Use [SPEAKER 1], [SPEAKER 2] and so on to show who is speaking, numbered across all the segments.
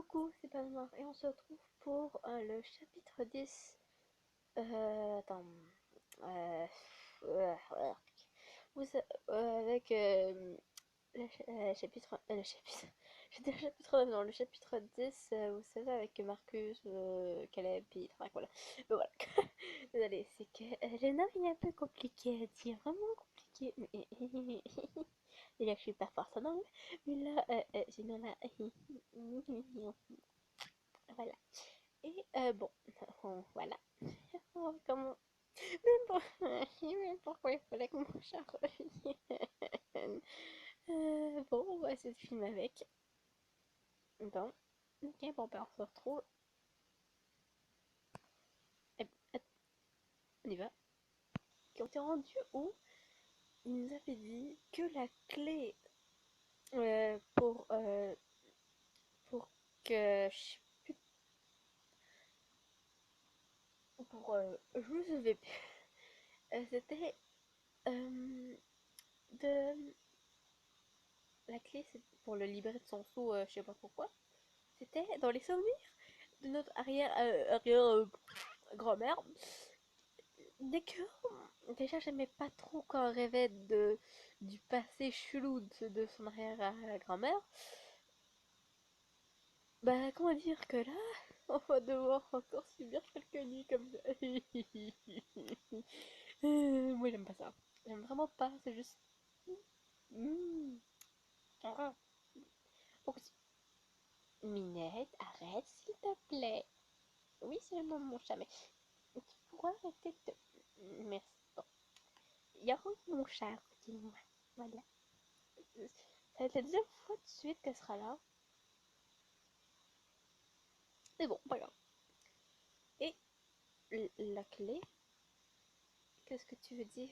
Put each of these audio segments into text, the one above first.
[SPEAKER 1] Coucou, c'est pas mort et on se retrouve pour le chapitre 10. Attends. Euh, euh, euh, avec le chapitre. J'ai dit le chapitre 9, non, le chapitre 10, vous savez, avec Marcus, Caleb, puis enfin, voilà. Mais voilà. Désolée, c'est que le nom il est un peu compliqué à dire, vraiment compliqué. Déjà que je suis pas forte en anglais, mais là, sinon là. Voilà. Et bon, voilà. Comment... Mais bon, mais pourquoi il fallait que mon chat revienne. Bon, on va essayer de filmer avec. Bon. Ok, bon, ben on se retrouve. Eh, on y va. Quand on est rendu où il nous avait dit que la clé pour que je sais plus, pour je me souviens plus. C'était de la clé, c'est pour le libérer de son sceau, je sais pas pourquoi. C'était dans les souvenirs de notre grand-mère. Dès que déjà j'aimais pas trop quand on rêvait du passé chelou de son arrière-grand-mère. Bah comment dire que là, on va devoir encore subir quelques nuits comme ça. Moi j'aime pas ça. J'aime vraiment pas, c'est juste... Mm. Ah. Minette, arrête s'il te plaît. Oui, c'est le nom de mon chat, mais tu pourras arrêter de... Merci. Bon. Yaro, mon chat, dis-moi. Voilà. Ça va être la deuxième fois de suite qu'elle sera là. Mais bon, pas grave. Et la clé, qu'est-ce que tu veux dire?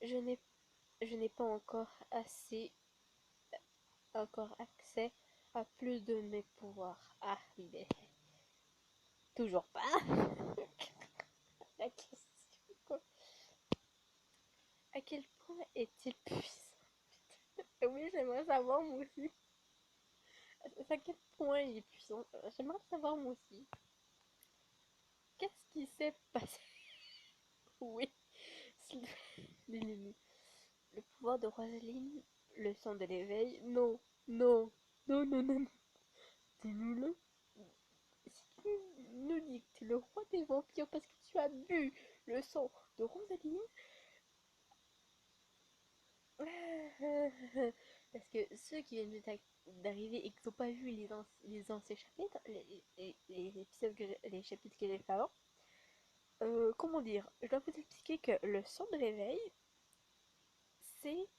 [SPEAKER 1] Je n'ai je n'ai pas encore accès à plus de mes pouvoirs. Ah oui, mais toujours pas. La question, quoi. À quel point est-il puissant? Oui, j'aimerais savoir moi aussi. À quel point il est puissant? J'aimerais savoir moi aussi. Qu'est-ce qui s'est passé? Oui, le pouvoir de Rosaline, le sang de l'éveil. Non, non, non, non, non, non. Dis-nous-le. Si tu nous dis que tu es le roi des vampires parce que tu as bu le sang de Rosaline, parce que ceux qui viennent d'arriver et qui n'ont pas vu les anciens chapitres, les épisodes les chapitres que j'ai fait avant, comment dire, je dois vous expliquer que le sang de l'éveil, c'est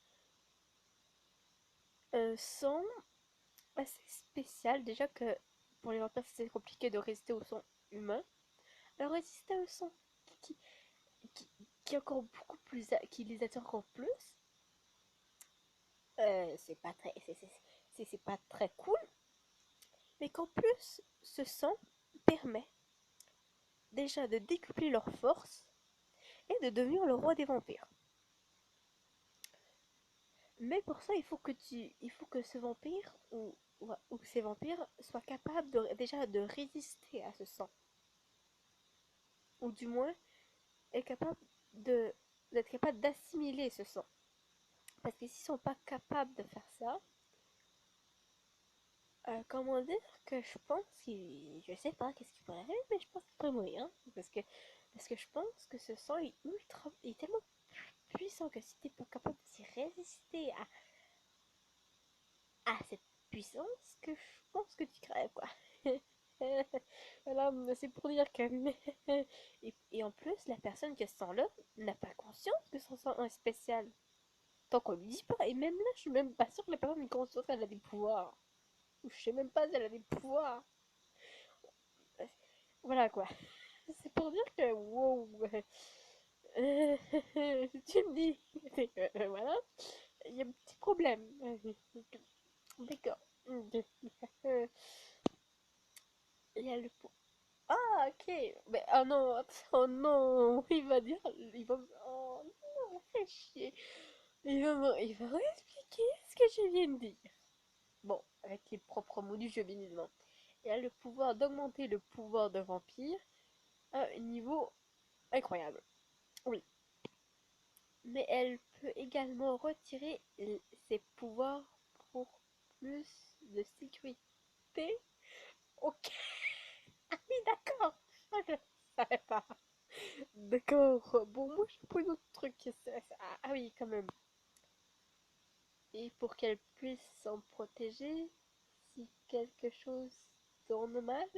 [SPEAKER 1] un sang assez spécial. Déjà que pour les vampires, c'est compliqué de résister au sang humain. Alors résister au sang qui, qui, qui est encore beaucoup plus, qui les attire encore plus, c'est pas très, c'est pas très cool. Mais qu'en plus, ce sang permet déjà de décupler leur force et de devenir le roi des vampires. Mais pour ça, il faut que ce vampire ou ces vampires soient capables déjà de résister à ce sang. Ou du moins, est capable d'être capable d'assimiler ce sang. Parce que s'ils sont pas capables de faire ça, comment dire que je pense je sais pas qu'est-ce qui pourrait arriver, mais je pense qu'il pourrait mourir. Hein, parce que je pense que ce sang est il est tellement puissant que si t'es pas capable de résister à cette puissance, que je pense que tu crèves quoi. Voilà, c'est pour dire que et en plus la personne qui a ce sang là n'a pas conscience que son sang est spécial tant qu'on lui dit pas. Et même là, je suis même pas sûre que la personne ait conscience qu'elle a des pouvoirs. Ou je sais même pas si elle a des pouvoirs. Voilà quoi. C'est pour dire que wow. Tu me dis. Voilà. Il y a un petit problème. D'accord. Il y a le ah, ok. Mais oh non, oh non. Il va dire. Il va. Oh non, fais chier. Il va m'expliquer ce que je viens de dire. Bon. avec les propres mots du jeu, bien évidemment. Elle a le pouvoir d'augmenter le pouvoir de vampire à un niveau incroyable. Oui. Mais elle peut également retirer ses pouvoirs pour plus de sécurité. Ok. Ah oui, d'accord. Ah, je savais pas. D'accord. Bon, moi, j'ai pas un autre truc. Ah oui, quand même. Et pour qu'elle puisse s'en protéger, si quelque chose tourne mal.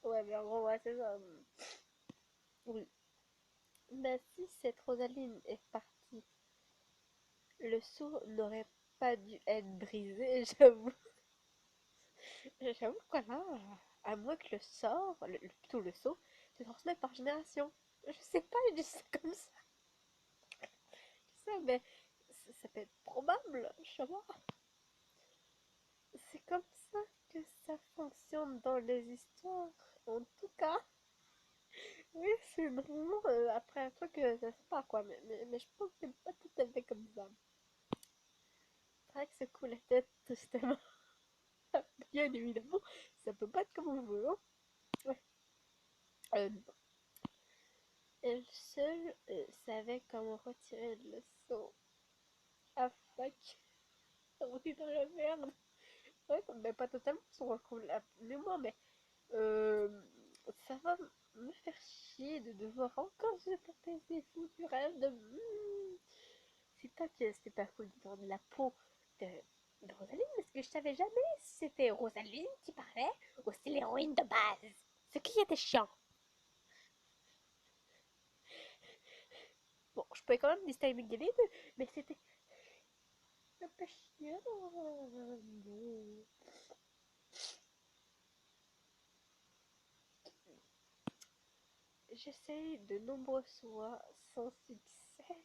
[SPEAKER 1] Ouais, mais en gros, ouais, c'est ça. Oui. Mais si cette Rosaline est partie, le seau n'aurait pas dû être brisé, j'avoue. J'avoue que là, à moins que le sort, plutôt le seau, se transmette par génération. Je sais pas, je dis ça comme ça. Ça, mais ça peut être probable, je sais pas. C'est comme ça que ça fonctionne dans les histoires. En tout cas, oui, c'est vraiment après un truc, je sais pas quoi, mais je pense que c'est pas tout à fait comme ça. C'est vrai que se coule la tête, justement. Bien évidemment, ça peut pas être comme on veut. Hein. Ouais. Non. Elle seule savait comment retirer le seau. Ah fuck, on est dans la merde. Ouais, mais pas totalement, on retrouve la mémoire, mais euh, ça va me faire chier de devoir encore se taper ces foutus rêves de... C'est toi qui c'était pas cool dans la peau de, de Rosaline, parce que je savais jamais si c'était Rosaline qui parlait ou si c'est l'héroïne de base. Ce qui était chiant. Bon, je pouvais quand même distinguer les deux, mais c'était un peu chiant. Non. J'essaye de nombreux fois sans succès.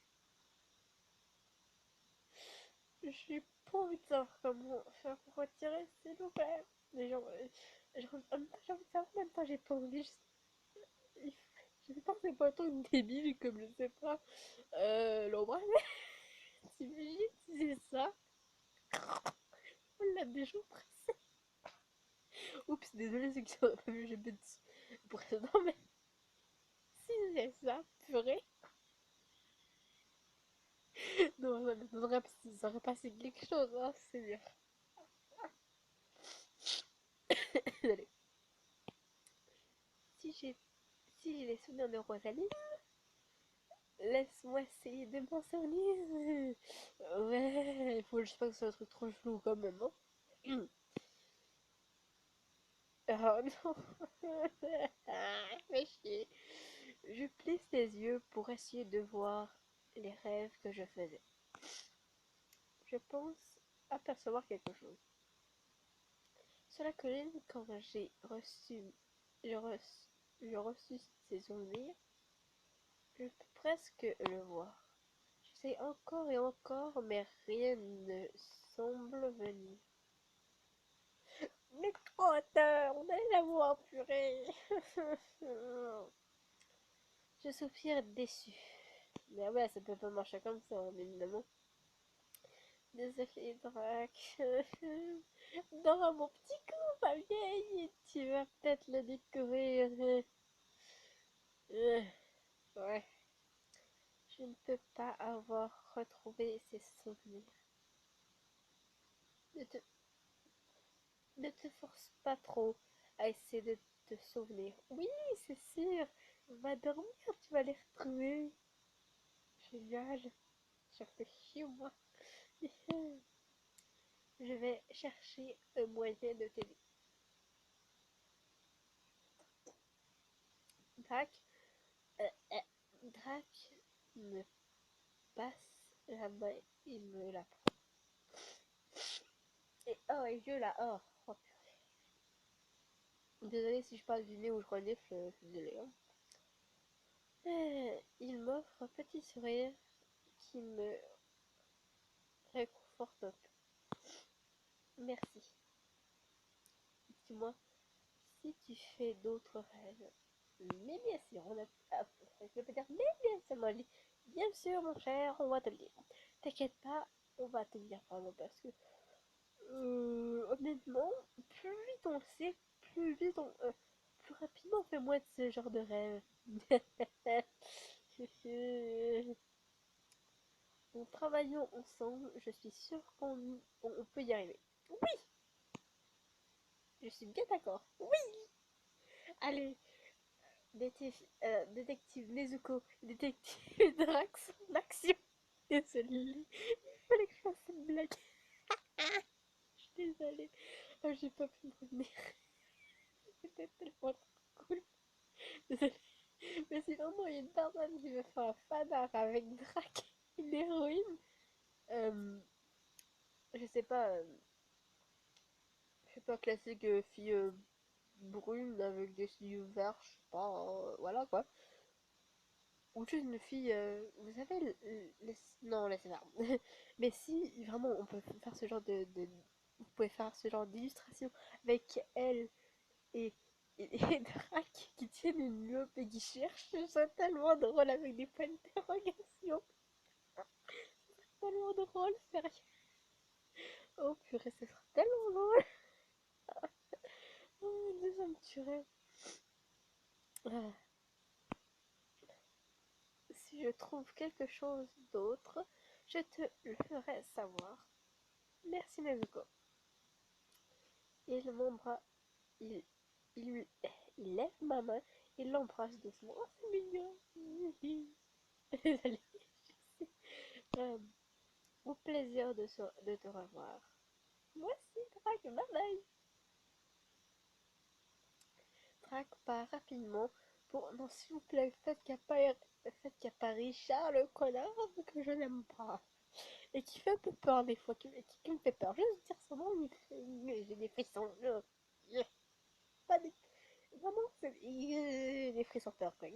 [SPEAKER 1] J'ai pas envie de savoir comment faire pour retirer, s'il vous plaît. Mais genre, en même temps, j'ai envie de savoir, en même temps, j'ai pas envie. Je sais pas, c'est pas tant une débile comme je sais pas. L'ombre, t'imagines si c'est ça? On l'a déjà pressé. Oups, désolé ceux qui sont pas vu, j'ai pas de précédent, mais si c'est ça, purée. Non, ça aurait passé quelque chose, hein, c'est bien. Désolé. Si j'ai si j'ai les souvenirs de Rosalie, laisse-moi essayer de m'en souvenir. Ouais, il faut juste pas que ce soit un truc trop chelou quand même. Hein. Oh non. Fais chier. Je plisse les yeux pour essayer de voir les rêves que je faisais. Je pense apercevoir quelque chose. Sur la colline, quand j'ai reçu ces souvenirs, je peux presque le voir. J'essaie encore et encore, mais rien ne semble venir. Mais trop tard, on allait la voir, purée. Je soupire déçu. Mais ouais, ça peut pas marcher comme ça, hein, évidemment. Désolé, Drac. Dors mon petit coup, ma vieille. Tu vas peut-être le découvrir. Ouais. Je ne peux pas avoir retrouvé ces souvenirs. Ne te, ne te force pas trop à essayer de te souvenir. Oui, c'est sûr. Va dormir, tu vas les retrouver. Génial. Je réfléchis, moi. Je vais chercher un moyen de t'aider. Drac, Drac me passe la main et me la prend. Et oh, et je la oh. Oh. Désolée si je parle du nez ou je renifle, je suis désolée. Hein. Il m'offre un petit sourire qui me réconforte un peu. Merci. Dis-moi, si tu fais d'autres rêves, mais bien sûr, on a... Ah, je vais pas dire, mais bien sûr, moi je dis, bien sûr, mon cher, on va te le dire. T'inquiète pas, On va tenir vraiment parce que honnêtement, plus vite on le sait, plus rapidement on fait moins de ce genre de rêve. En travaillant ensemble, je suis sûre qu'on peut y arriver. Oui, je suis bien d'accord. Oui, allez, détective Nezuko, détective Drax, l'action. Désolée, il fallait que je fasse cette blague. Je suis désolée. Oh, j'ai pas pu me retenir. C'était tellement cool. Désolée. Mais si vraiment il y a une personne qui veut faire un fanart avec Drac, une héroïne, euh, je sais pas, classique fille brune avec des yeux verts, je sais pas, voilà quoi. Ou juste une fille, vous savez, non, laissez faire. Mais si vraiment on peut faire ce genre vous pouvez faire ce genre d'illustration avec elle et, et Drac qui tiennent une loupe et qui cherchent, c'est tellement drôle avec des points d'interrogation. C'est tellement drôle, sérieux. Oh purée, ce sera tellement drôle. Oh mon dieu, ça me tuerait. Ah. Si je trouve quelque chose d'autre, je te le ferai savoir. Merci Nezuko. Il m'embrasse. Il, il, il lève ma main, il l'embrasse doucement. Oh, c'est mignon. Désolée. Euh, Au plaisir de te revoir. Moi aussi, Drac, bye bye. Drac part rapidement pour. Non, s'il vous plaît, faites qu'il n'y a pas Richard, le connard que je n'aime pas. Et qui fait un peu peur des fois, qui me fait peur. Juste dire son nom, j'ai des frissons. Pas des. Vraiment, c'est des frissons peur, quoi.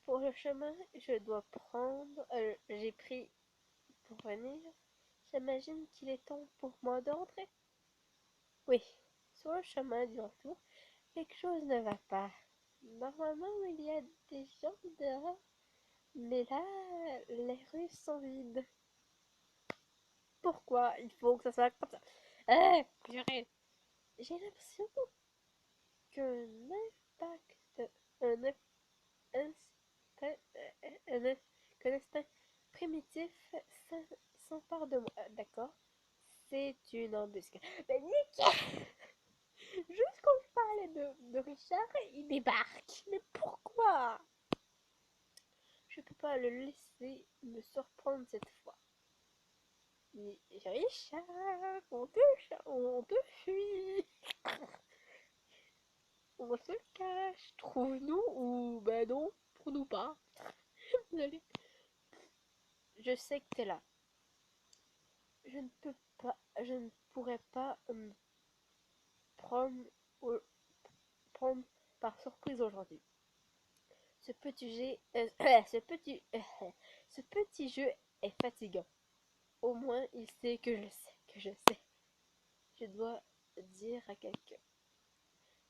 [SPEAKER 1] Pour le chemin, je dois prendre. J'ai pris pour venir. J'imagine qu'il est temps pour moi d'entrer. Oui, sur le chemin du retour, quelque chose ne va pas. Normalement, il y a des gens dehors, mais là, les rues sont vides. Pourquoi il faut que ça soit comme ça? Purée. J'ai l'impression qu'un impact, un, instinct, qu'un instinct primitif s'empare de moi. D'accord? C'est une embuscade. Mais nickel! Juste quand je parlais de Richard, il débarque. Mais pourquoi? Je peux pas le laisser me surprendre cette fois. Mais Richard, on te fuit. On se cache. Trouve-nous ou ben non, trouve-nous pas. Désolée. Je sais que t'es là. Je ne peux pas, je ne pourrais pas me prendre, prendre par surprise aujourd'hui. Ce petit jeu, ce petit jeu est fatigant. Au moins, il sait que je sais, que je sais. Je dois dire à quelqu'un.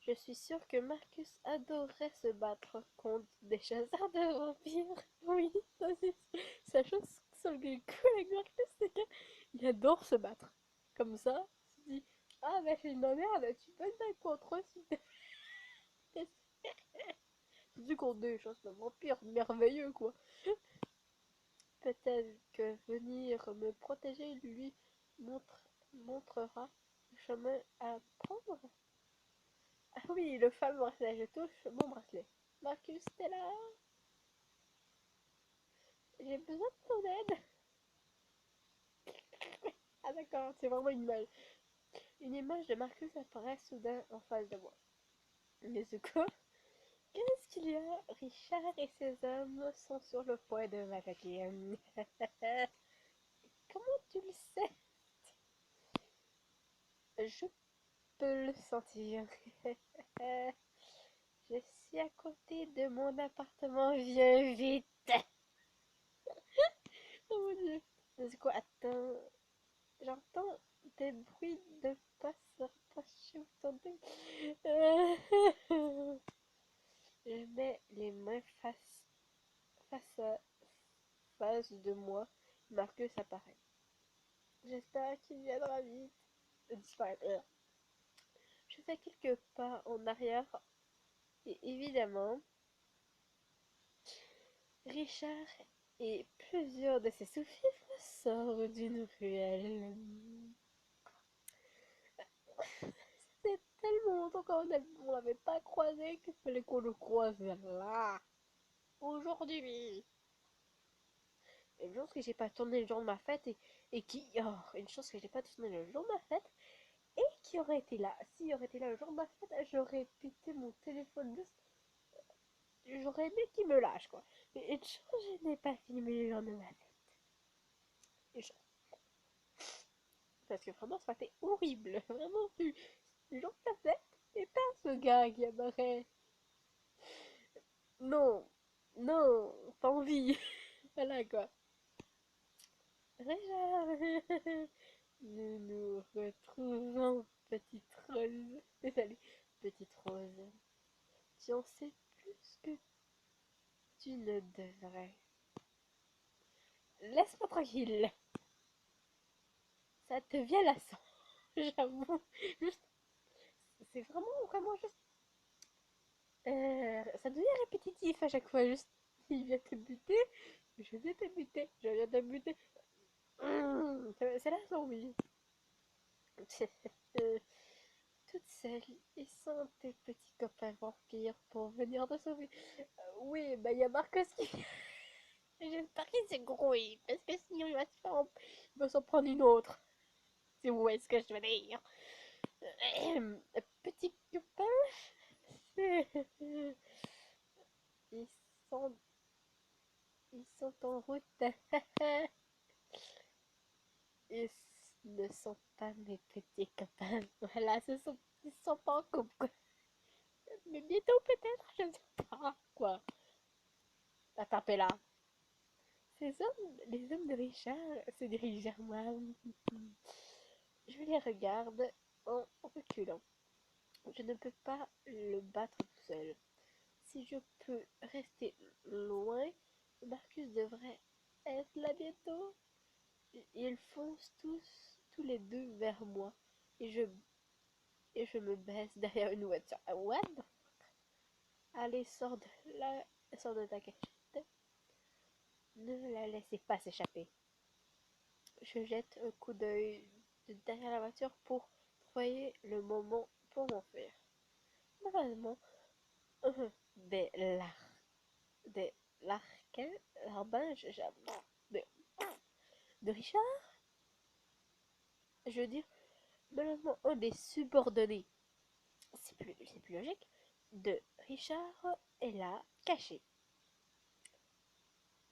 [SPEAKER 1] Je suis sûre que Marcus adorerait se battre contre des chasseurs de vampires. Oui, ça c'est sa chose sur le coup avec Marcus, c'est qu'il adore se battre. Comme ça, tu dis, ah bah c'est une merde, tu peux te battre contre eux si t'es. Surtout contre des chasseurs de vampires, merveilleux quoi. Peut-être que venir me protéger lui montre, montrera le chemin à prendre. Ah oui, le fameux bracelet, je touche mon bracelet. Marcus, t'es là? J'ai besoin de ton aide. Ah d'accord, c'est vraiment une image. Une image de Marcus apparaît soudain en face de moi. Mais de quoi? Qu'est-ce qu'il y a? Richard et ses hommes sont sur le point de m'attaquer. Comment tu le sais? Je peux le sentir. Je suis à côté de mon appartement, viens vite. Oh mon dieu. C'est quoi? Attends. J'entends des bruits de pas se rapprocher autour de... Je mets les mains face à face de moi. Marcus apparaît. J'espère qu'il viendra vite. Disparaître. Je fais quelques pas en arrière et évidemment, Richard et plusieurs de ses sous-fifres sortent d'une ruelle. C'est tellement longtemps qu'on l'avait pas croisé qu'il fallait qu'on le croise là, aujourd'hui. Une chance que j'ai pas tourné le jour de ma fête une chance que j'ai pas tourné le jour de ma fête et qui aurait été là. S'il aurait été là le jour de ma fête, j'aurais pété mon téléphone juste. J'aurais aimé qu'il me lâche quoi. Mais une chance, je n'ai pas filmé le jour de ma fête. Une chance. Parce que vraiment, ça fait horrible. Vraiment, le jour de ta fête et pas ce gars qui apparaît. Non, non, pas envie. Voilà quoi. Déjà, nous nous retrouvons, petite rose. Désolée, petite rose. Tu en sais plus que tu ne devrais. Laisse-moi tranquille. Ça te vient la sang, j'avoue. Juste, c'est vraiment juste. Ça devient répétitif à chaque fois. Juste, il vient te buter. Je viens te buter. Je viens te buter. C'est la zombie. Toute seule et sans tes petits copains vampires pour venir te sauver. Oui, bah il y a Marcus qui. J'espère qu'il s'est grouillé parce que sinon il va s'en prendre une autre. C'est où est-ce que je veux dire. Petit copain, ils sont, ils sont en route. Ils ne sont pas mes petits copains. Voilà, ils sont pas en couple, quoi. Mais bientôt peut-être, je ne sais pas, quoi. Tapez là. Les hommes de Richard se dirigent vers moi. Je les regarde en reculant. Je ne peux pas le battre tout seul. Si je peux rester loin, Marcus devrait être là bientôt. Ils foncent tous les deux vers moi. Et je, et je me baisse derrière une voiture. What? Allez, sors de ta cachette. Ne la laissez pas s'échapper. Je jette un coup d'œil derrière la voiture pour trouver le moment pour m'enfuir. Malheureusement, des larmes, des larquins, larbins, de, de Richard, je veux dire, malheureusement, un des subordonnés, c'est plus logique, de Richard est là, caché.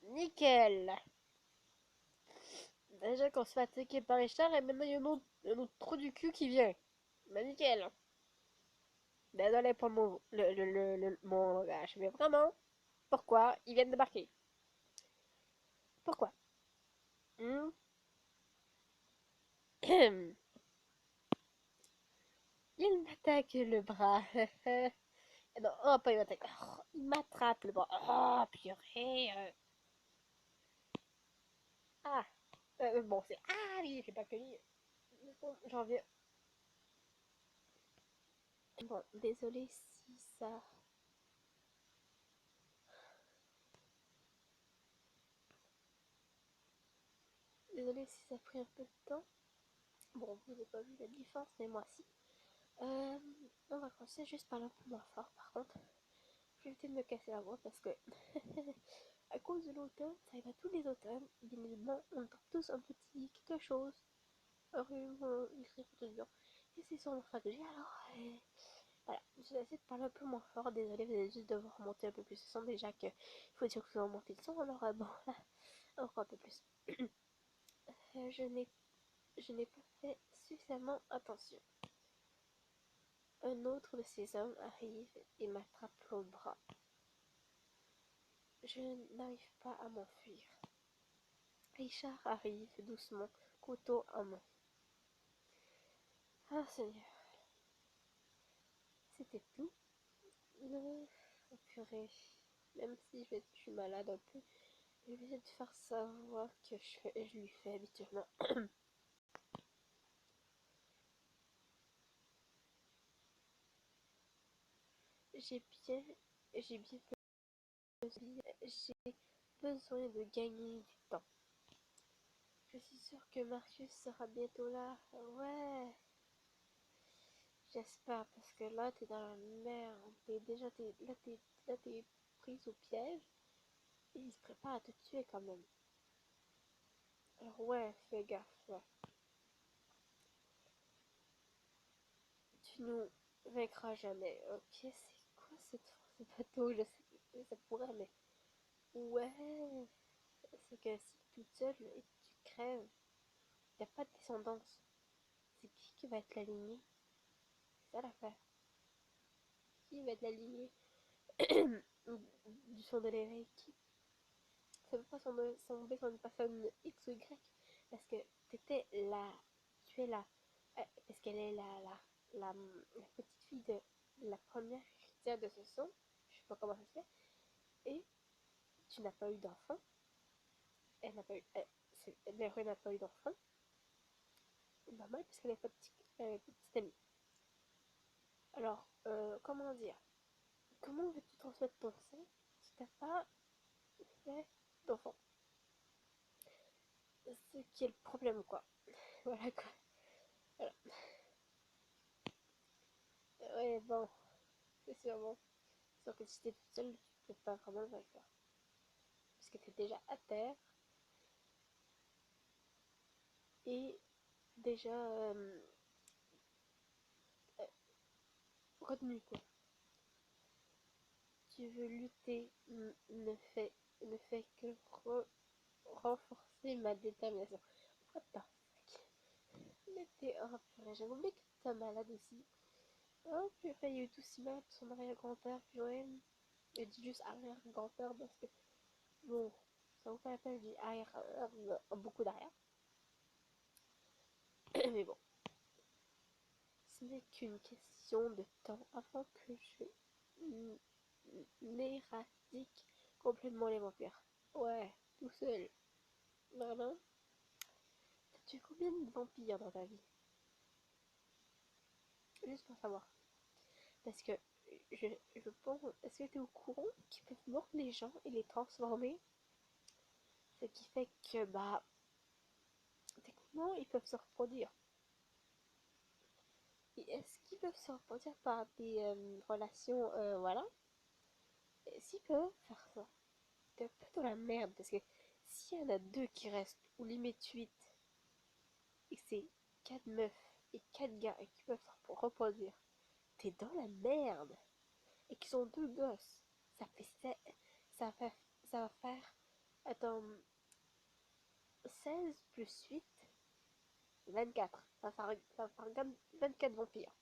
[SPEAKER 1] Nickel! Déjà qu'on se fait attaquer par Richard et maintenant il y a un autre trou du cul qui vient. Bah nickel! Désolé pour mon langage, mais vraiment, pourquoi ils viennent débarquer? Pourquoi? Hmm? Il m'attaque le bras. Non, oh, pas il m'attaque. Oh, il m'attrape le bras. Oh, purée. Ah, bon, c'est. Ah oui, c'est pas que lui. Bon, j'en viens. Bon, désolé si ça. Désolé si ça a pris un peu de temps. Bon, vous n'avez pas vu la différence, mais moi si. Euh, on va commencer juste par un peu moins fort, par contre. Je vais éviter de me casser la voix parce que. À cause de l'automne, ça arrive à tous les automnes. Bien évidemment, on entend tous un petit quelque chose. Un rhume, une grippe, tout dur. Et c'est sur l'enfant que j'ai alors. Voilà, je vais essayer de parler un peu moins fort. Désolé, vous allez juste devoir monter un peu plus le son. Déjà que il faut dire que vous monter le son. Alors, bon, là, encore un peu plus. Je n'ai pas fait suffisamment attention. Un autre de ces hommes arrive et m'attrape le bras. Je n'arrive pas à m'enfuir. Richard arrive doucement, couteau en main. Ah Seigneur, c'était tout. Non, oh, purée. Même si je suis malade un peu, Je vais essayer de faire savoir que je lui fais habituellement. J'ai bien, j'ai bien j'ai besoin de gagner du temps. Je suis sûre que Marcus sera bientôt là. Ouais, j'espère parce que là t'es dans la merde. Là t'es prise au piège et il se prépare à te tuer quand même. Alors ouais, fais gaffe. Ouais. Tu nous vaincras jamais. Ok, c'est quoi cette force de bateau? Je sais que ça pourrait, mais ouais, c'est que si toute seule et tu crèves, y a pas de descendance. C'est qui va être la lignée? C'est ça l'affaire. Qui va être la lignée du sang de l'éveil? Qui ça peut pas sembler sur une personne X ou Y parce que t'étais là, tu es là, parce qu'elle est la petite fille de la première héritière de ce son, je sais pas comment ça se fait, et tu n'as pas eu d'enfant, elle n'a pas eu, l'héroïne n'a pas eu d'enfant, normal parce qu'elle n'a pas de petite amie. Alors, comment dire, comment veux-tu transmettre ton sang si t'as pas fait d'enfant? Ce qui est le problème, quoi. Voilà, quoi. Voilà. Ouais, bon, c'est sûr, bon. Sauf que si t'es toute seule, tu peux pas vraiment le faire. Parce que t'es déjà à terre et déjà euh, retenu, quoi. Tu veux lutter ne fait que renforcer ma détermination. What the fuck? Mais t'es... Oh purée, j'avais oublié que t'es malade aussi. Oh purée, il y a eu tout si mal pour son arrière-grand-père, purée. Je dis juste arrière-grand-père parce que, bon, ça vaut pas la peine, je dis arrière, beaucoup d'arrière. Mais bon, ce n'est qu'une question de temps avant que je n'éradique complètement les vampires. Ouais, tout seul. Vraiment. T'as tué combien de vampires dans ta vie? Juste pour savoir. Parce que je pense. Est-ce que t'es au courant qu'ils peuvent mordre les gens et les transformer? Ce qui fait que, bah, techniquement, ils peuvent se reproduire. Et est-ce qu'ils peuvent se reproduire par des relations, voilà? Et s'ils peuvent faire ça, t'es un peu dans la merde. Parce que s'il y en a deux qui restent, ou limite 8, et c'est 4 meufs et 4 gars et qui peuvent se reproduire, t'es dans la merde. Et qu'ils ont deux gosses. Ça fait ça, fait, ça va faire, attends, 16 plus 8, 24. Ça va faire 24 vampires.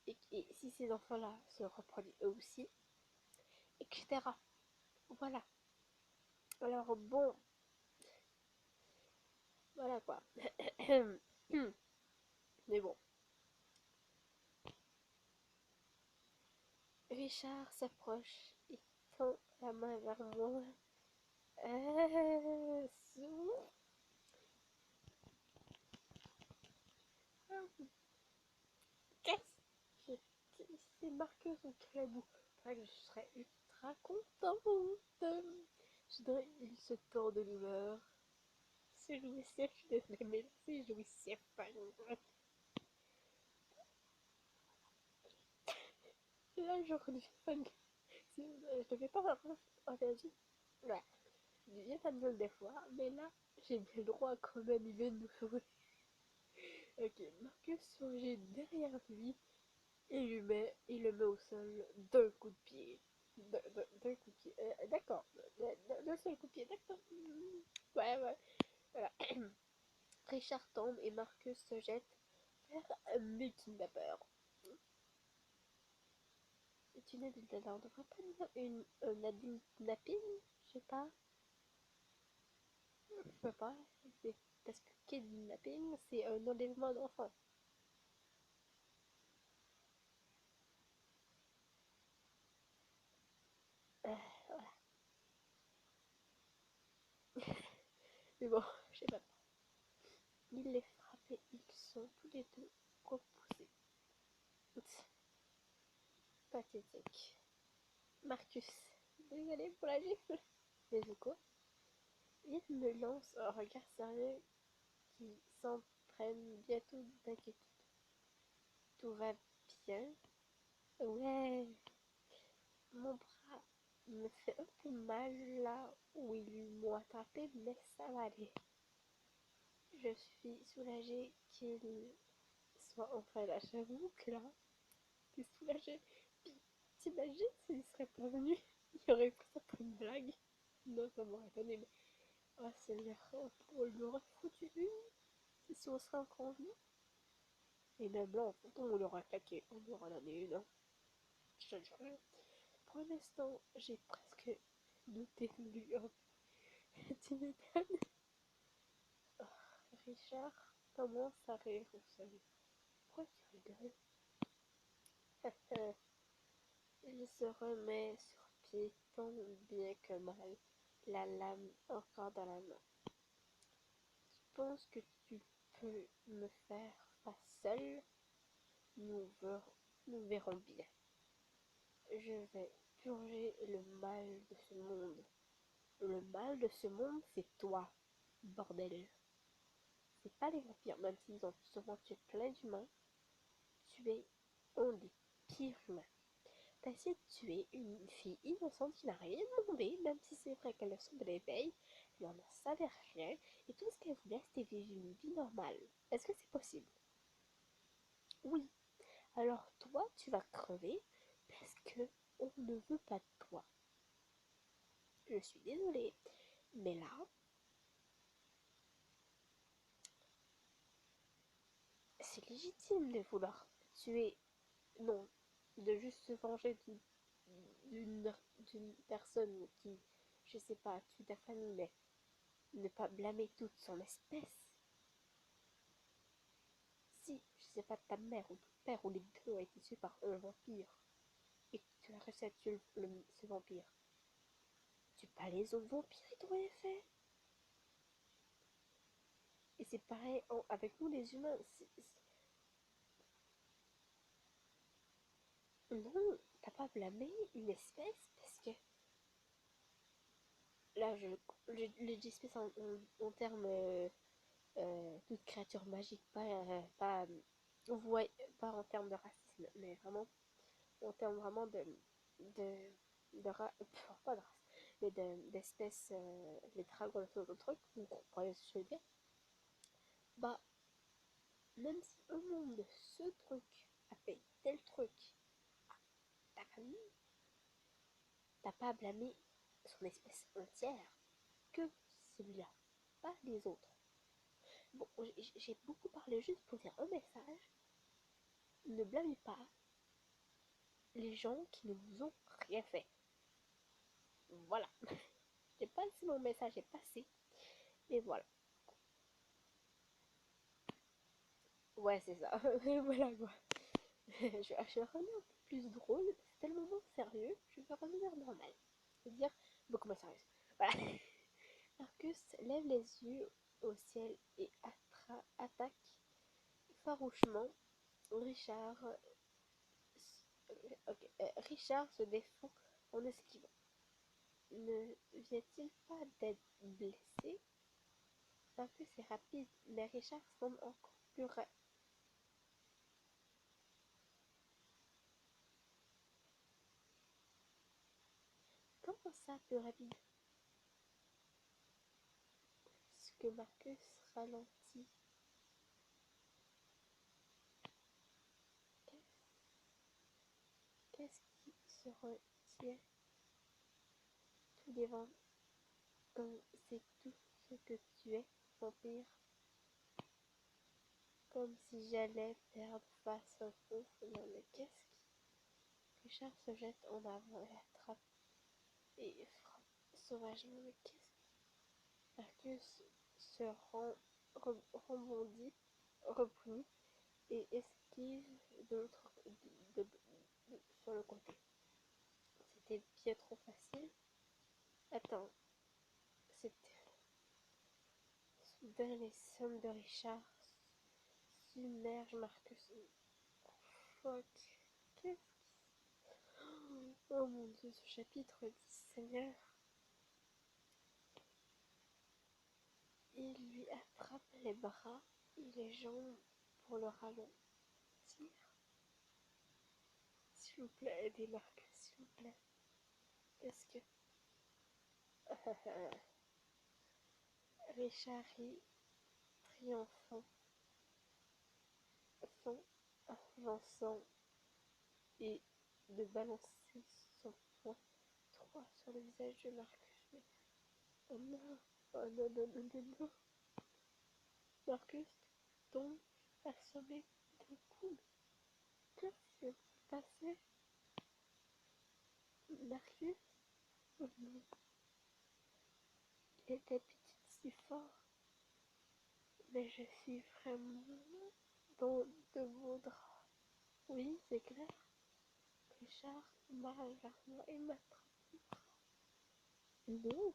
[SPEAKER 1] Et si ces enfants-là se reproduisent eux aussi, etc. Voilà. Alors bon, voilà quoi. Mais bon. Richard s'approche et tend la main vers moi. Euh, Qu'est-ce que c'est Marcus ou Calabou? C'est que je serais ultra contente. Je dirais, il se tord de l'humeur. C'est jouissif, je suis désolée, mais c'est jouissif. Là, aujourd'hui, je te fais pas vraiment réagir. Ouais, j'ai bien pas de gueule des fois, mais là, j'ai bien le droit quand même, il vient de nous sauver. Ok, Marcus surgit derrière lui et il le met au sol d'un coup de pied. D'un coup de pied. D'accord. D'un seul coup de pied. D'accord. Ouais, ouais. Voilà. Richard tombe et Marcus se jette vers mes kidnappeurs. C'est une adulte, alors on devrait pas dire un adulte napping? Je sais pas. Je sais pas. Parce que kidnapping, c'est un enlèvement d'enfant. Voilà. Mais bon, je sais pas. Il les frappe et ils sont tous les deux repoussés. Pathétique. Marcus, désolé pour la gifle. Mais de quoi? Il me lance un regard sérieux qui s'entraîne bientôt d'inquiétude. Tout va bien? Ouais. Mon bras me fait un peu mal là où ils m'ont attrapé, mais ça va aller. Je suis soulagée qu'il soit enfin là. J'avoue que là, t'es soulagée. Puis t'imagines s'il serait pas venu, il aurait pris ça pour une blague. Non, ça m'aurait étonné, mais oh Seigneur, on l'aurait foutu une si on serait encore venu. Et même là, en photo, on l'aura claqué, on l'aura donné une. Hein. Je te jure. Pour l'instant, j'ai presque douté de lui. Oh, tu m'étonnes. Oh, Richard commence à rire au sol. Pourquoi tu rigoles? Il se remet sur pied tant bien que mal, la lame encore dans la main. Tu penses que tu peux me faire face seul? Nous verrons bien. Je vais purger le mal de ce monde. Le mal de ce monde, c'est toi, bordel. C'est pas les vampires, même s'ils ont sûrement tué plein d'humains. Tu es un des pires humains. T'as essayé de tuer une fille innocente qui n'a rien demandé, même si c'est vrai qu'elle a son de l'éveil, elle n'en savait rien, et tout ce qu'elle voulait, c'était vivre une vie normale. Est-ce que c'est possible? Oui. Alors toi, tu vas crever parce que on ne veut pas de toi. Je suis désolée, mais là, c'est légitime de vouloir tuer, non, de juste se venger d'une personne qui, je sais pas, tue ta famille, mais ne pas blâmer toute son espèce. Si, je sais pas, ta mère ou ton père ou les deux ont été tués par un vampire et que tu as réussi à tuer ce vampire, tue pas les autres vampires, ils t'ont rien fait. Et c'est pareil avec nous les humains. Non, t'as pas blâmé une espèce parce que là, je dis espèce en termes toute créature magique, ouais, pas en termes de racisme, mais vraiment en termes vraiment de, pas de race, mais d'espèces, les dragons, ce genre de trucs, vous comprenez ce que je veux dire. Bah, même si au monde de ce truc a fait tel truc à ta famille, t'as pas à blâmer son espèce entière que celui-là, pas les autres. Bon, j'ai beaucoup parlé juste pour dire un message. Ne blâmez pas les gens qui ne vous ont rien fait. Voilà. Je sais pas si mon message est passé, mais voilà. Ouais, c'est ça. Voilà quoi. Je vais revenir un peu plus drôle. C'était le moment sérieux. Je vais revenir normal. C'est-à-dire beaucoup moins sérieux. Voilà. Marcus lève les yeux au ciel et attaque farouchement Richard. Richard se défend en esquivant. Ne vient-il pas d'être blessé? Marcus est rapide, mais Richard semble encore plus rapide. Comment ça, plus rapide? Ce que Marcus ralentit. Qu'est-ce qui se retient tout devant comme c'est tout ce que tu es, vampire? Comme si j'allais perdre face au fond. Non mais qu'est-ce qui... Richard se jette en avant et attrape et frappe sauvagement. Mais qu'est-ce qui... Marcus se rebondit, replie et esquive de l'autre sur le côté. C'était bien trop facile. Attends, c'était... Dans les sommes de Richard submerge Marcus. Fuck. Qu'est-ce Oh mon dieu, ce chapitre 10, Seigneur. Il lui attrape les bras et les jambes pour le ralentir. S'il vous plaît, aidez Marcus, s'il vous plaît. Qu'est-ce que... Richard rit, triomphant, avançant et de balancer son poing droit sur le visage de Marcus. Mais... Oh non, oh non, non, non, non, non. Marcus tombe assommé d'un coup. Qu'est-ce qui s'est passé? Marcus? Oh non. Il était petit si fort. Mais je suis vraiment dans de beaux draps. Oui, c'est clair. Richard marche vers moi et m'attrape. Non,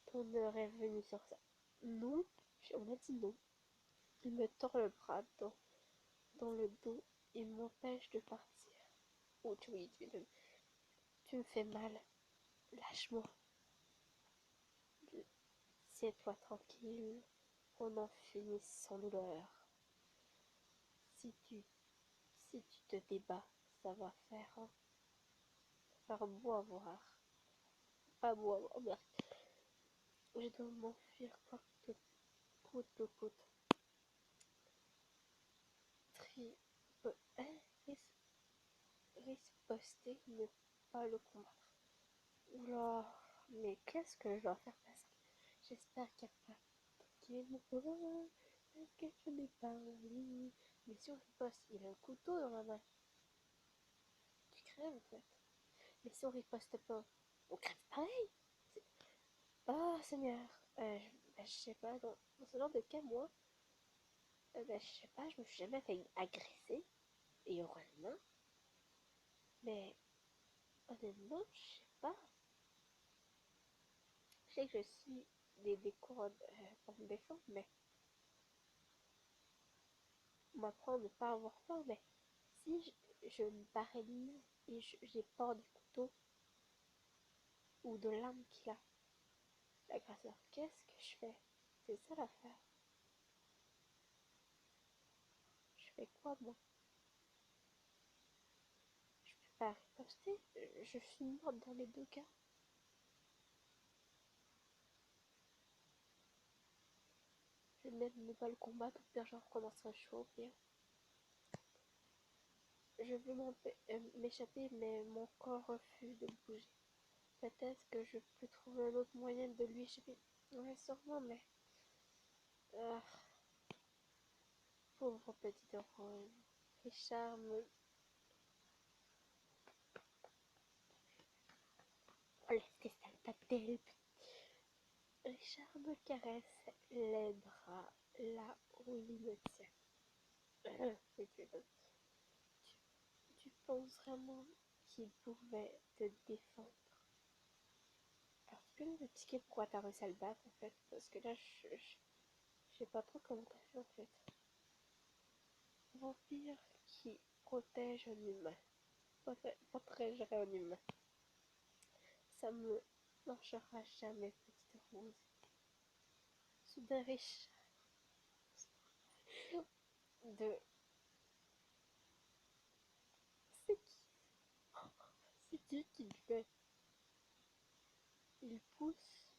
[SPEAKER 1] ton heure est venue sur ça. Non, on a dit non. Il me tord le bras dans le dos et m'empêche de partir. Oh, oui, tu me fais mal. Lâche-moi. Tiens-toi tranquille. On en finit sans douleur. Si tu te débats, ça va faire beau à voir. Pas beau à voir, merde. Je dois m'enfuir coûte que coûte. Riposter, ne pas le combattre. Oula, mais qu'est-ce que je dois faire parce que j'espère qu'il n'y a pas qui est mon courant. Est-ce que je n'ai pas envie? Mais si on riposte, il a un couteau dans la main. Tu crèves en fait. Mais si on riposte pas, on crève pareil. Oh Seigneur, je sais pas, dans ce genre de cas, moi, je sais pas, je me suis jamais fait agresser, et heureusement, mais honnêtement, je sais pas. Je sais que je suis des cours pour me défendre, mais on m'apprend à ne pas avoir peur, mais si je me paralyse et j'ai peur du couteau ou de l'arme qu'il a, l'agresseur, qu'est-ce que je fais? C'est ça l'affaire. Je fais quoi moi? Je peux pas riposter, je suis morte dans les deux cas. Je vais même ne pas le combattre, ou pire, je recommencerai chaud, au pire. Je veux m'échapper, mais mon corps refuse de bouger. Peut-être que je peux trouver un autre moyen de lui échapper. Ouais, sûrement, mais... Ah, pauvre petite Rose. Richard me... Oh, laisse ça pas terrible. Richard me caresse les bras là où il me tient. Tu penses vraiment qu'il pouvait te défendre? Alors, tu peux nous expliquer pourquoi t'as réussi à le battre en fait? Parce que là, je sais pas trop comment t'as fait en fait. Vampire qui protège un humain. Protégerait un humain. Ça me marchera jamais, petite Rose. Soudain riche de... C'est qui? C'est qui le fait? Il pousse.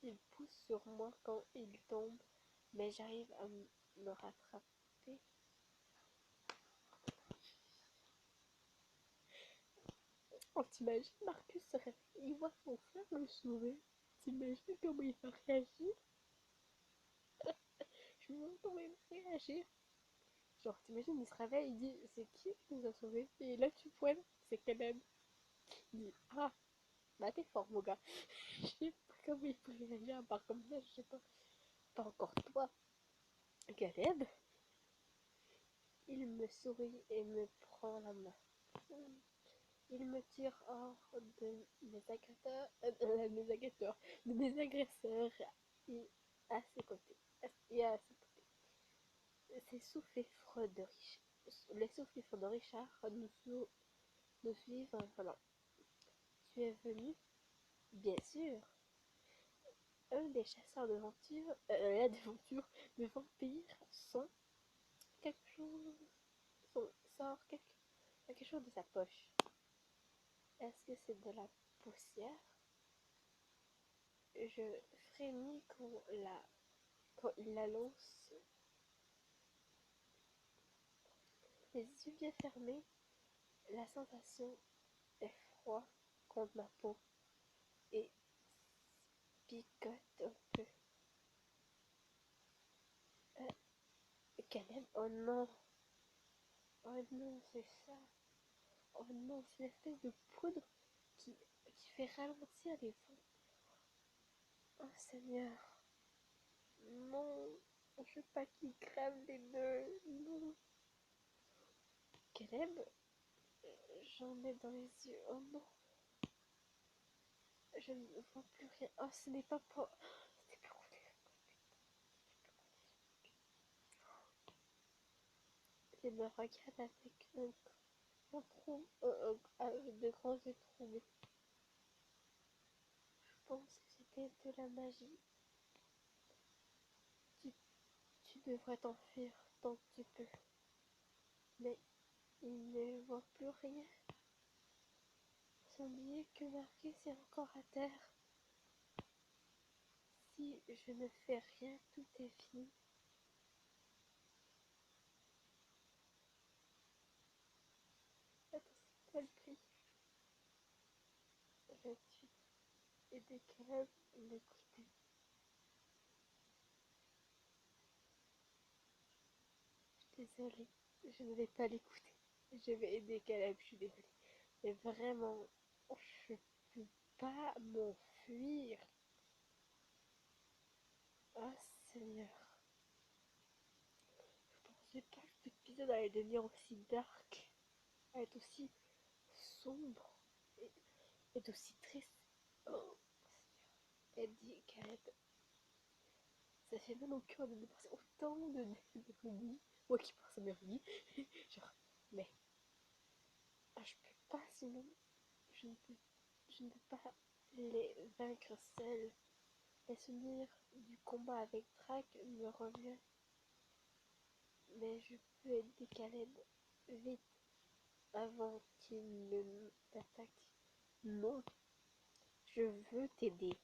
[SPEAKER 1] Il pousse sur moi quand il tombe, mais j'arrive à me rattraper. Oh, t'imagines, Marcus se réveille, il voit son frère le sauver. T'imagines comment il va réagir? Je me demande comment il va réagir. Genre, t'imagines, il se réveille, il dit c'est qui nous a sauvés? Et là, tu pointes, c'est Caleb. Il dit ah, bah t'es fort, mon gars. Je sais pas comment il peut réagir à part comme ça, je sais pas. Pas encore toi, Caleb. Il me sourit et me prend la main. Il me tire hors de mes agresseurs, de mes agresseurs et à ses côtés. Et à ses côtés. Ces souffles-froids de Richard. Les souffles-froids de Richard nous suivent en volant. Tu es venu? Bien sûr. Un des chasseurs de vampires sont quelque chose, sort quelque chose de sa poche. Est-ce que c'est de la poussière? Je frémis quand il la lance. Les yeux bien fermés, la sensation est froid contre ma peau et picote un peu. Caleb, oh non, c'est ça. Oh non, c'est l'espèce de poudre qui fait ralentir les vents. Oh Seigneur, non, je veux pas qu'il crève les deux, non. Caleb, j'en ai dans les yeux, oh non. Je ne vois plus rien. Oh, ce n'est pas pour... C'était pour... Il me regarde avec avec de grands yeux troublés. Je pense que c'était de la magie. Tu, tu devrais t'enfuir tant que tu peux. Mais il ne voit plus rien. Son billet que marqué, c'est encore à terre. Si je ne fais rien, tout est fini. Attends, c'est quoi le prix? 28. Et des câbles, l'écouter. Désolée, je ne vais pas l'écouter. Je vais aider Caleb, je suis désolée. Mais vraiment, je peux pas m'enfuir. Oh Seigneur. Je pensais pas que cet épisode allait devenir aussi dark, allait être aussi sombre et aussi triste. Oh Seigneur. Eddie, Caleb, ça fait mal au cœur de dépenser autant de rubis. Moi qui pense à mes rubis. Genre, mais je peux pas, sinon je ne peux pas les vaincre seul. Les souvenirs du combat avec Drac me reviennent. Mais je peux aider Caleb vite avant qu'il ne m'attaque. Non, je veux t'aider.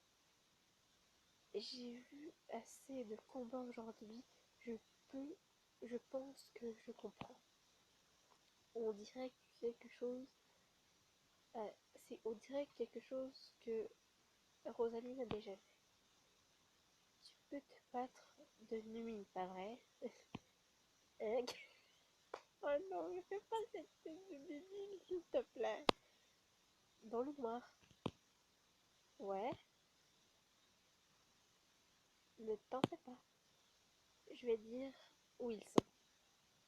[SPEAKER 1] J'ai vu assez de combats aujourd'hui. Je peux, je pense que je comprends. On dirait quelque chose, quelque chose que Rosaline a déjà vu. Tu peux te battre de nuit, pas vrai? Oh non, ne fais pas cette tête de débile, s'il te plaît. Dans le noir. Ouais, ne t'en fais pas. Je vais dire où ils sont.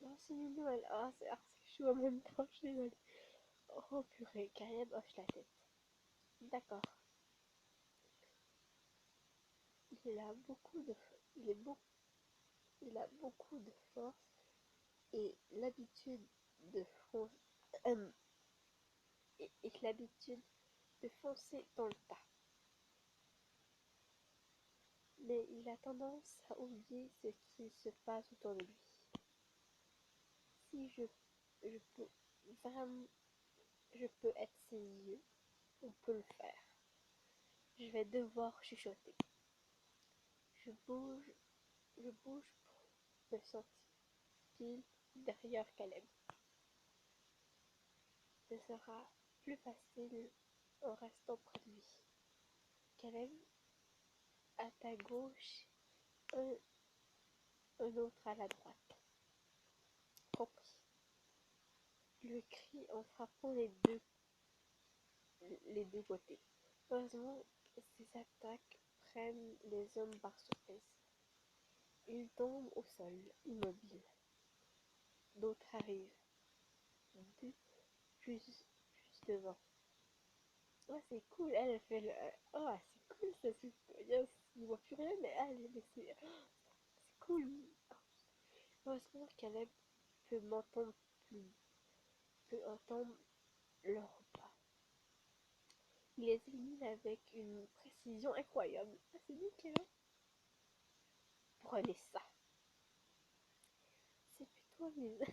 [SPEAKER 1] Oh, c'est mignon, elle. Oh, c'est chaud en même temps, je suis désolée. Oh purée, Caleb hoche la tête. D'accord. Il a beaucoup de... Il est beau. Il a beaucoup de force et l'habitude de foncer... et l'habitude de foncer dans le tas. Mais il a tendance à oublier ce qui se passe autour de lui. Si je peux vraiment, je peux être ses yeux, on peut le faire. Je vais devoir chuchoter. Je bouge, je bouge pour me sentir derrière Caleb. Ce sera plus facile en restant près de lui. Caleb, à ta gauche, un, un autre à la droite. Compris. Le cri en frappant les deux côtés. Heureusement, ces attaques prennent les hommes par surprise. Ils tombent au sol, immobiles. D'autres arrivent, deux plus devant. Oh, c'est cool, elle fait le... Oh, c'est cool, ça c'est bien, il voit plus rien, mais allez, mais c'est cool. Heureusement Caleb peut m'entendre plus, peut entendre le repas. Il les élimine avec une précision incroyable. Ah, c'est nickel, hein. Prenez ça. C'est plutôt amusant.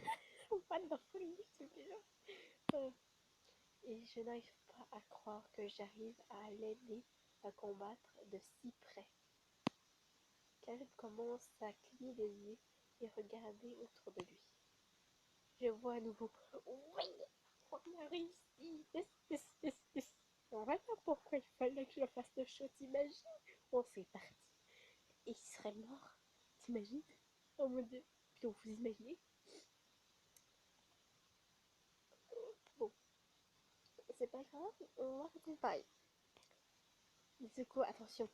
[SPEAKER 1] Pas de folie, celui-là. Euh, Et je n'arrive pas à croire que j'arrive à l'aider à combattre de si près. Caleb commence à cligner des yeux et regarder autour de lui. Je vois à nouveau. Oui, on a réussi. Yes, yes, yes, yes. Voilà pourquoi il fallait que je fasse le show, t'imagines? On s'est parti. Et il serait mort. T'imagines? Oh mon dieu. Donc vous imaginez? Bon, c'est pas grave, on va continuer pareil. Les secours, attention.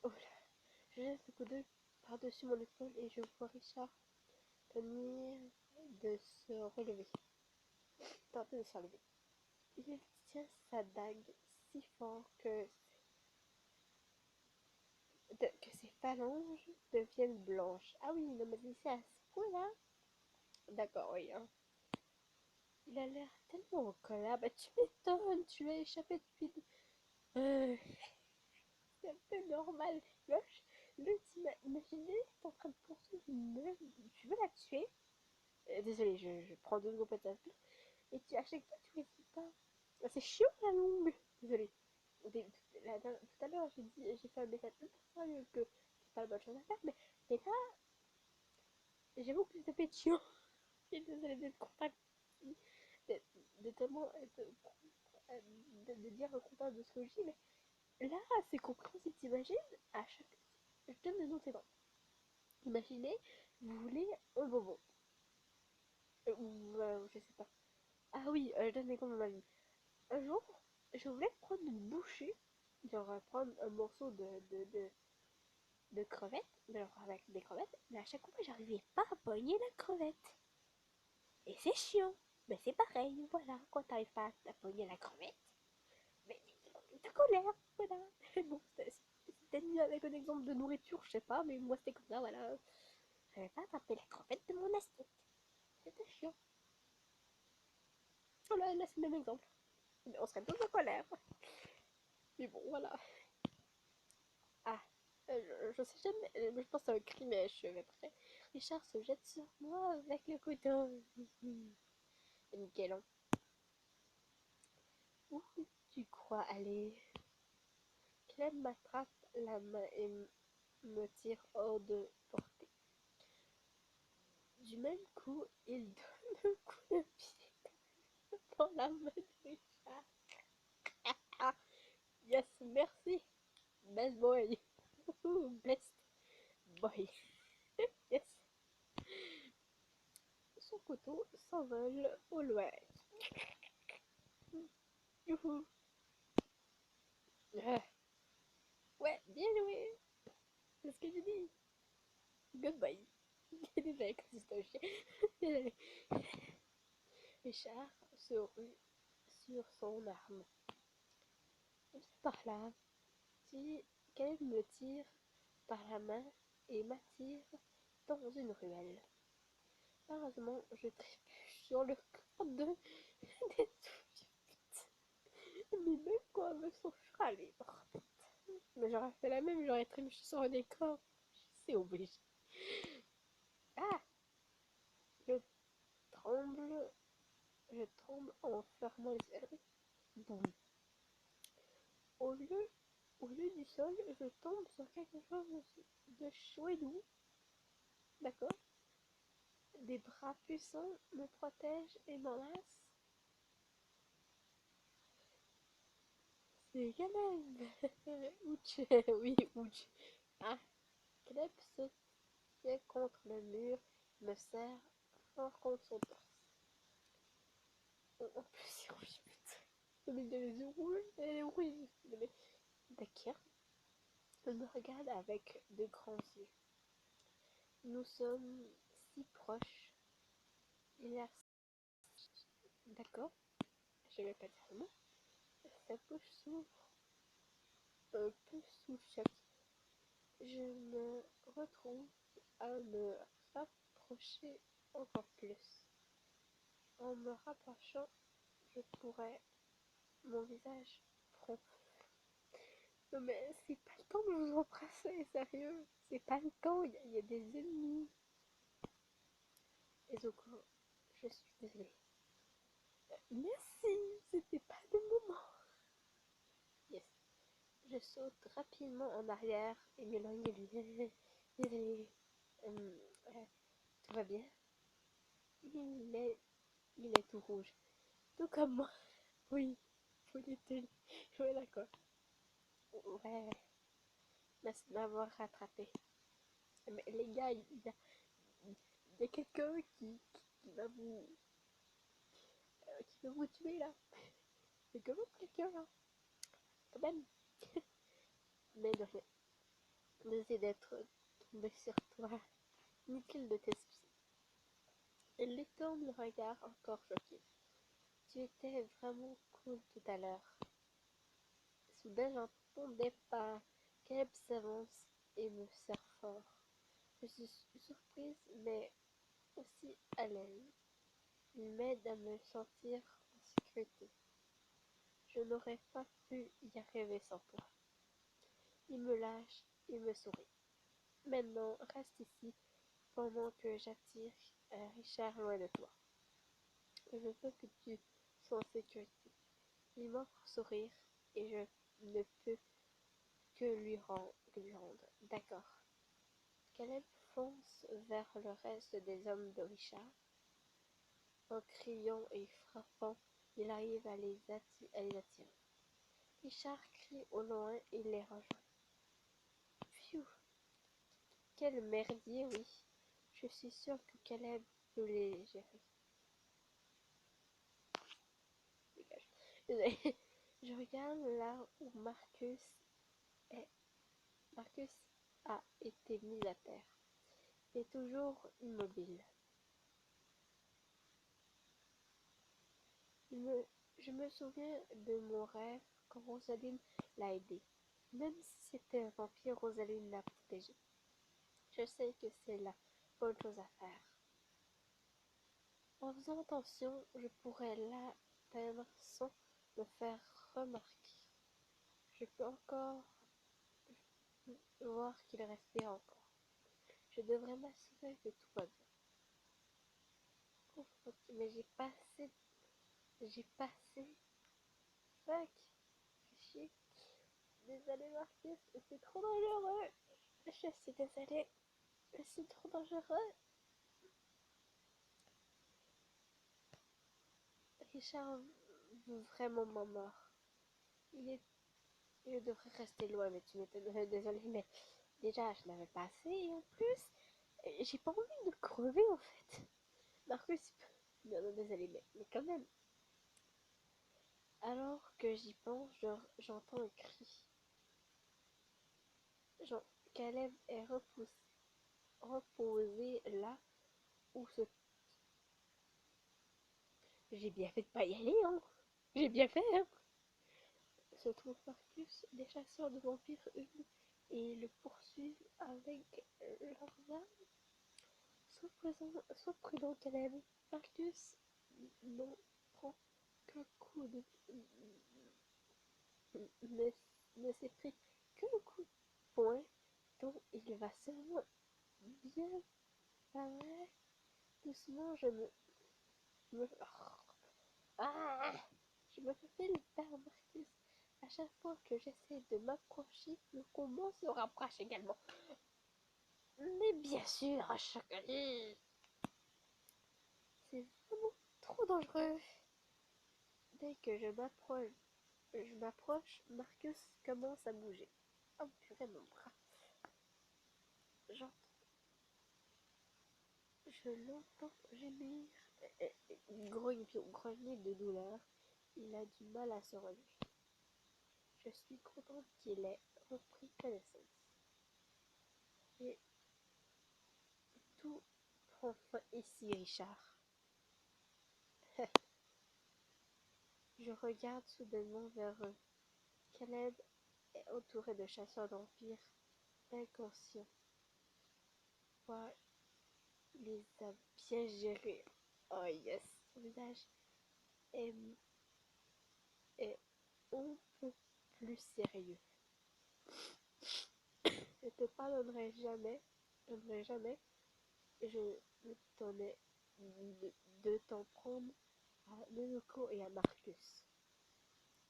[SPEAKER 1] Oh là. Je jette le coup d'œil par-dessus mon épaule et je vois Richard tenir de se relever. Tenter de se relever. Il tient sa dague si fort que ses phalanges deviennent blanches. Ah oui, non mais c'est à ce point-là. D'accord, oui. Hein. Il a l'air tellement en colère. Bah tu m'étonnes, tu l'as échappé depuis... Euh, c'est un peu normal. Là, imaginez, t'es en train de poursuivre une meuf, tu veux la tuer. Désolée, je prends 2 secondes pour t'appeler. Et à chaque fois, tu réussis pas. Ah, c'est chiant la longue. Désolée. Tout à l'heure, j'ai fait un message un peu sérieux que c'est pas la bonne chose à faire, mais là, j'avoue que ça fait chiant. Je suis désolée d'être contente. De, de tellement de dire content de ce que je dis, mais là, c'est compréhensible. T'imagines, à chaque. Je donne des noms d'exemples. Imaginez, vous voulez un bonbon. Ou je sais pas. Ah oui, je donne l'exemple de ma vie. Un jour, je voulais prendre une bouchée, genre prendre un morceau de crevette, genre avec des crevettes, mais à chaque fois, j'arrivais pas à pogner la crevette. Et c'est chiant. Mais c'est pareil, voilà, quand t'arrives pas à pogner la crevette, mais t'es de colère, voilà. Bon, c'était mieux avec un exemple de nourriture, je sais pas, mais moi c'était comme ça, voilà. J'avais pas attrapé la crevette de mon assiette. C'était chiant. Voilà, là c'est le même exemple. Mais on serait tous en colère. Mais bon, voilà. Ah, je sais jamais, je pense à un cri, mais je suis après. Richard se jette sur moi avec le couteau. Nickel, hein. Où tu crois aller? Clem m'attrape la main et me tire hors de portée. Du même coup, il donne un coup de pied dans la main de Richard. Ah, yes, merci. Best boy. Best boy. Yes. Son couteau s'envole au loin. Youhou. Ah, ouais, bien joué. C'est ce que j'ai dit. Goodbye. Désolé, quand c'est un chien. Désolé. Richard se rue sur son arme. Par là, si qu'elle me tire par la main et m'attire dans une ruelle. Heureusement, je trébuche sur le corps de des mais même quand elles me sont libre. Mais j'aurais fait la même, j'aurais trébuché sur un décor. C'est obligé. Ah, je tremble, je tremble en fermant les yeux. Boum. Au lieu, au lieu du sol, je tombe sur quelque chose de chaud et doux. D'accord. Des bras puissants me protègent et m'enlacent. C'est Caleb. Ouch. Oui, ouch. Ah, Caleb se tient contre le mur, me serre fort contre son torse. En plus, c'est rouge, putain. Il a les yeux rouges, elle est rouge. D'accord. Il me regarde avec de grands yeux. Nous sommes si proches. Il a... D'accord. Je vais pas dire le mot. Sa bouche s'ouvre un peu sous le choc. Je me retrouve à me rapprocher encore plus. En me rapprochant, je pourrais mon visage prend. Non mais c'est pas le temps de vous embrasser, sérieux. C'est pas le temps, il y a des ennemis. Et Zuko, je suis désolée. Merci, c'était pas le moment. Yes. Je saute rapidement en arrière et m'éloigne de lui. Désolée. Tout va bien? Il est, il est tout rouge. Tout comme moi. Oui, faut l'éteindre. Ouais, d'accord. Ouais, merci de m'avoir rattrapé. Mais les gars, il y a quelqu'un qui va vous tuer là. C'est quand même quelqu'un là. Quand même. Mais de rien. J'essaie d'être tombé sur toi. Nickel de t'excuser. Elle détourne le regard encore choqué. Tu étais vraiment cool tout à l'heure. Soudain, j'entendais pas. Caleb s'avance et me serre fort. Je suis surprise, mais aussi à l'aise. Il m'aide à me sentir en sécurité. Je n'aurais pas pu y arriver sans toi. Il me lâche et me sourit. Maintenant, reste ici pendant que j'attire Richard loin de toi. Je veux que tu sois en sécurité. Il m'offre sourire et je ne peux que lui rendre. D'accord. Caleb fonce vers le reste des hommes de Richard. En criant et frappant, il arrive à les attirer. Richard crie au loin et les rejoint. Pfiou! Quel merdier, oui. Je suis sûre que Caleb peut les gérer. Dégage. Je regarde là où est. Marcus a été mis à terre. Il est toujours immobile. Je me souviens de mon rêve quand Rosaline l'a aidé. Même si c'était un vampire, Rosaline l'a protégé. Je sais que c'est la bonne chose à faire. En faisant attention, je pourrais l'atteindre sans me faire remarquer. Je peux encore voir qu'il respire encore. Je devrais m'assurer que tout va bien. Ouf, ok, mais j'ai passé. Fuck, fais chier. Désolé Marcus, c'est trop dangereux. Je suis désolée, c'est trop dangereux. Richard veut vraiment ma mort. Je devrais rester loin, mais tu m'étonnes. Désolée, mais déjà, je n'avais pas assez. Et en plus, j'ai pas envie de crever en fait. Marcus, non, non, désolée, mais quand même. Alors que j'y pense, j'entends un cri. Genre, Caleb est reposé là où se... J'ai bien fait de pas y aller, hein. J'ai bien fait, hein. Se trouve Marcus, les chasseurs de vampires hurlent et le poursuivent avec leurs armes. Sois prudent, Caleb. Marcus n'en prend qu'un coup de... ne s'est pris qu'un coup de poing dont il va sûrement bien parler. Doucement, me... Ah, je me faufile vers Marcus. À chaque fois que j'essaie de m'approcher, le combat se rapproche également. Mais bien sûr, à chaque... C'est vraiment trop dangereux. Dès que je m'approche, Marcus commence à bouger. Oh purée, mon bras. J'entends, je l'entends gémir, grogner de douleur. Il a du mal à se relever. Je suis contente qu'il ait repris connaissance. Et tout prend fin ici, Richard. Je regarde soudainement vers eux. Caleb est entouré de chasseurs d'empire inconscients. Toi, il les a bien gérés. Oh yes, son visage est, est un peu plus sérieux. Je te pardonnerai jamais, je ne donnerai jamais, je me donnais de t'en prendre à Nenoko et à Marcus.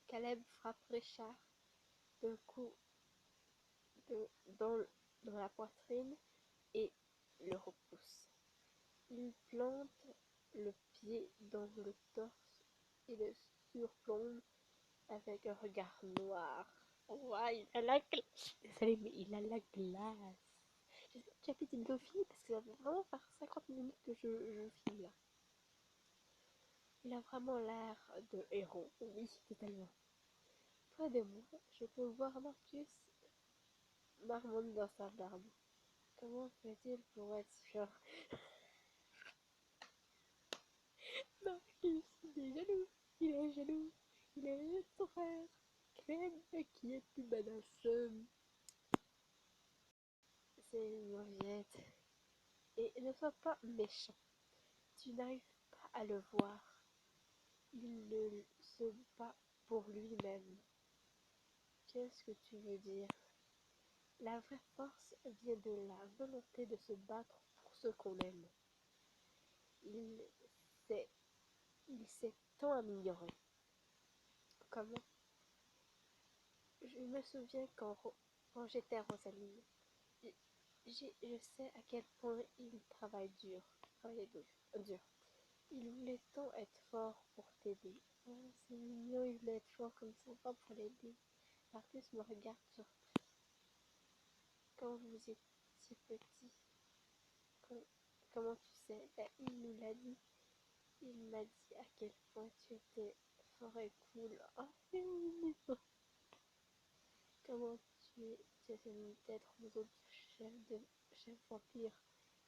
[SPEAKER 1] Caleb frappe Richard d'un coup de, dans la poitrine et le repousse. Il plante le pied dans le torse et le surplombe avec un regard noir. Ouais, il a la glace. Désolé, mais il a la glace. J'espère que tu as fait une dauphine parce que ça va vraiment faire 50 minutes que je filme là. Il a vraiment l'air de héros. Oui, totalement. Près de moi, je peux voir Marcus marmonne dans sa barbe. Comment fait-il pour être sûr? Marcus, il est jaloux. Il est jaloux. Il est jaloux de son frère. Clem, qui est plus badass. C'est une mauviette. Et ne sois pas méchant. Tu n'arrives pas à le voir. Il ne se bat pour lui-même. Qu'est-ce que tu veux dire? La vraie force vient de la volonté de se battre pour ce qu'on aime. Il s'est, il s'est tant amélioré. Comment? Je me souviens quand j'étais à Rosaline, je sais à quel point il travaillait dur. Il voulait tant être fort pour t'aider. Oh, c'est mignon, il voulait être fort comme ça, pas pour l'aider. Marcus me regarde surpris. Quand vous étiez petit, com- comment tu sais? Ben, il nous l'a dit. Il m'a dit à quel point tu étais fort et cool. Oh, c'est mignon. Comment tu essaies d'être aux autres chefs vampires,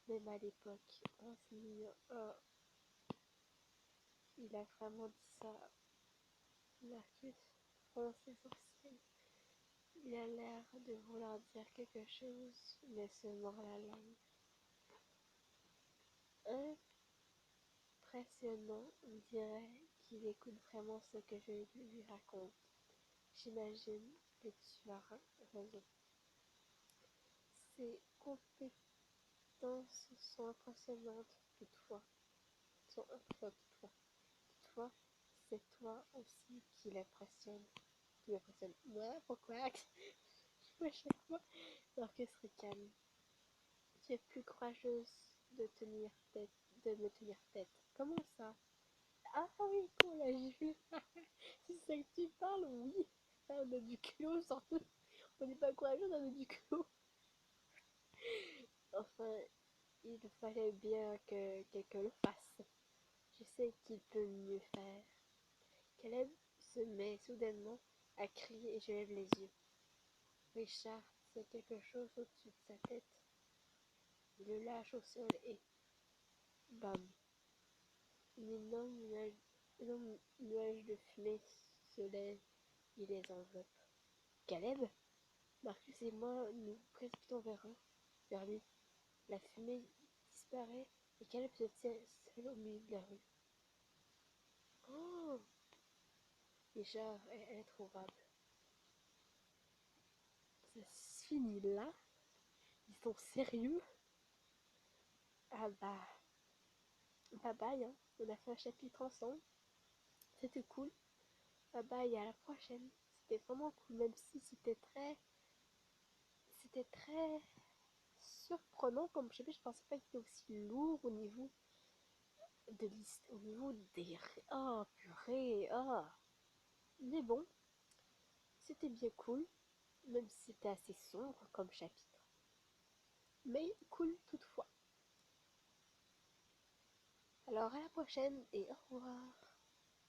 [SPEAKER 1] même à l'époque. Oh, c'est mignon. Oh, il a vraiment dit ça. Marcus fronce ses sourcils. Il a l'air de vouloir dire quelque chose, mais se mord la langue. Impressionnant, on dirait qu'il écoute vraiment ce que je lui raconte. J'imagine que tu as raison. Ses compétences sont impressionnantes toutefois. Toutefois, c'est toi aussi qui l'impressionne. Moi, pourquoi? À chaque fois, Marcus se calme. Tu es plus courageuse de tenir tête, de me tenir tête. Comment ça? Ah oui, pour la gifle. C'est ça que tu parles, oui. Ah, on a du culot, surtout. On n'est pas courageux, on a du culot. Enfin, il fallait bien que quelqu'un le fasse. Je sais qu'il peut mieux faire. Caleb se met soudainement à crier et je lève les yeux. Richard, c'est quelque chose au-dessus de sa tête. Il le lâche au sol et bam. Un énorme nuage de fumée se lève et les enveloppe. Caleb? Marcus et moi nous précipitons vers lui. La fumée disparaît et Caleb se tient seul au milieu de la rue. Oh! Richard est introuvable. Ça se finit là? Ils sont sérieux? Ah bah, bye bye, hein. On a fait un chapitre ensemble. C'était cool. Bye bye, à la prochaine. C'était vraiment cool, même si c'était très surprenant, comme je sais pas, je pensais pas qu'il était aussi lourd au niveau de au niveau des... Oh, purée, oh. Mais bon, c'était bien cool, même si c'était assez sombre comme chapitre. Mais cool toutefois. Alors à la prochaine et au revoir.